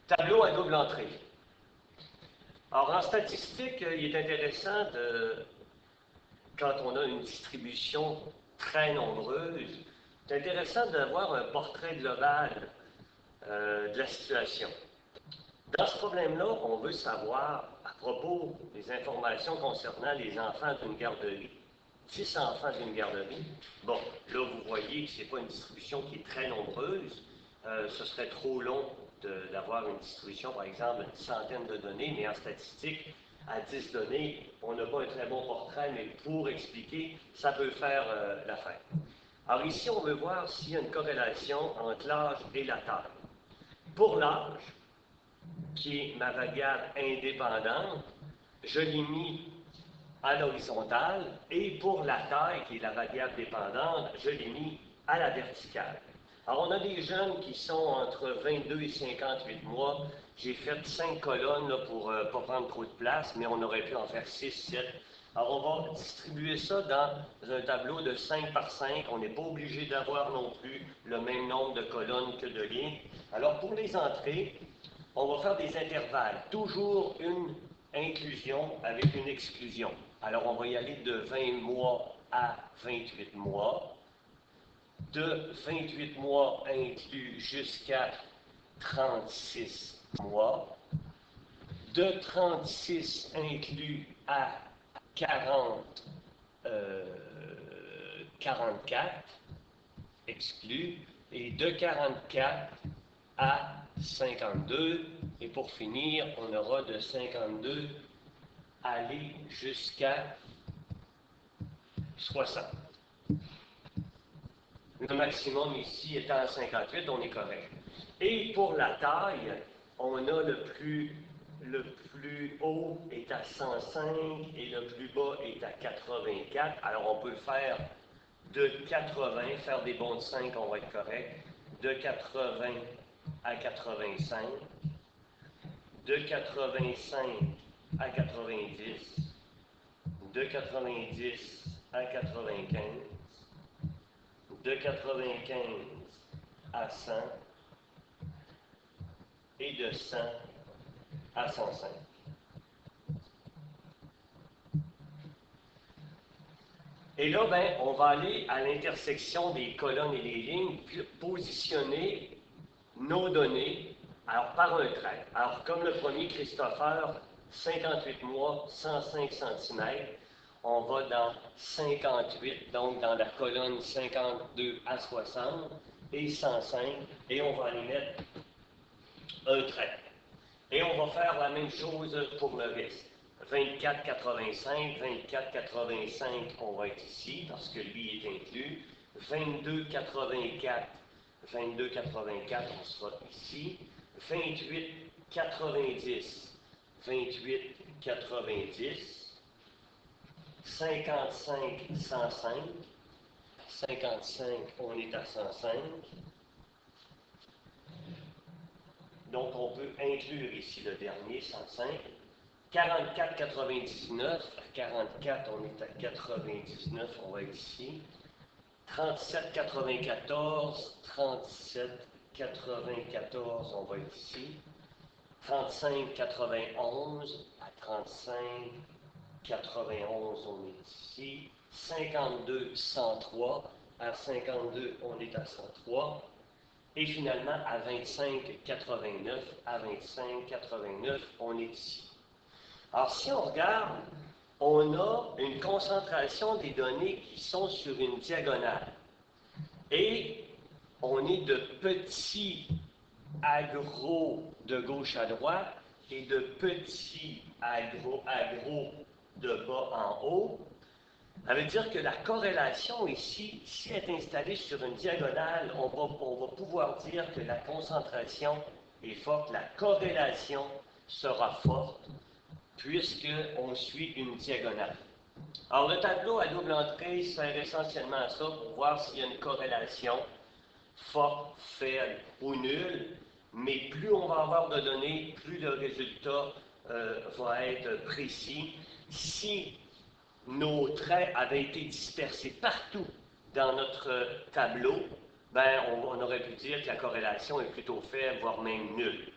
Tableau à double entrée. Alors, en statistique, il est intéressant quand on a une distribution très nombreuse, c'est intéressant d'avoir un portrait global de la situation. Dans ce problème-là, on veut savoir, à propos des informations concernant les enfants d'une garderie, 10 enfants d'une garderie, bon, là, vous voyez que ce n'est pas une distribution qui est très nombreuse. Ce serait trop long d'avoir une distribution, par exemple, d'une centaine de données, mais en statistique, à 10 données, on n'a pas un très bon portrait, mais pour expliquer, ça peut faire l'affaire. Alors ici, on veut voir s'il y a une corrélation entre l'âge et la taille. Pour l'âge, qui est ma variable indépendante, je l'ai mis à l'horizontale, et pour la taille, qui est la variable dépendante, je l'ai mis à la verticale. Alors, on a des jeunes qui sont entre 22 et 58 mois. J'ai fait 5 colonnes là, pour ne pas prendre trop de place, mais on aurait pu en faire 6, 7. Alors, on va distribuer ça dans un tableau de 5 par 5. On n'est pas obligé d'avoir non plus le même nombre de colonnes que de lignes. Alors, pour les entrées, on va faire des intervalles. Toujours une inclusion avec une exclusion. Alors, on va y aller de 20 mois à 28 mois. De 28 mois inclus jusqu'à 36 mois. De 36 inclus à 44 exclus. Et de 44 à 52. Et pour finir, on aura de 52 aller jusqu'à 60. Le maximum ici étant à 58, on est correct. Et pour la taille, on a le plus haut est à 105 et le plus bas est à 84. Alors on peut faire de 80, faire des bonds de 5, on va être correct. De 80 à 85. De 85 à 90. De 90 à 95. De 95 à 100 et de 100 à 105. Et là, ben, on va aller à l'intersection des colonnes et des lignes, puis positionner nos données, alors par un trait. Alors, comme le premier Christopher, 58 mois, 105 cm, on va dans 58, donc dans la colonne 52 à 60, et 105, et on va aller mettre un trait. Et on va faire la même chose pour le reste. 24,85, 24,85, on va être ici, parce que lui est inclus. 22,84, 22,84, on sera ici. 28,90, 28,90. 55, 105. 55, on est à 105. Donc, on peut inclure ici le dernier, 105. 44,99. 44, on est à 99, on va être ici. 37,94. 37,94, on va être ici. 35,91. À 35,91, on est ici. 52,103. À 52, on est à 103. Et finalement, à 25,89, à 25,89, on est ici. Alors, si on regarde, on a une concentration des données qui sont sur une diagonale. Et on est de petits à gros de gauche à droite et de petits à gros de bas en haut. Ça veut dire que la corrélation ici, si elle est installée sur une diagonale, on va pouvoir dire que la concentration est forte, la corrélation sera forte, puisqu'on suit une diagonale. Alors, le tableau à double entrée sert essentiellement à ça pour voir s'il y a une corrélation forte, faible ou nulle, mais plus on va avoir de données, plus le résultat va être précis. Si nos traits avaient été dispersés partout dans notre tableau, ben, on aurait pu dire que la corrélation est plutôt faible, voire même nulle.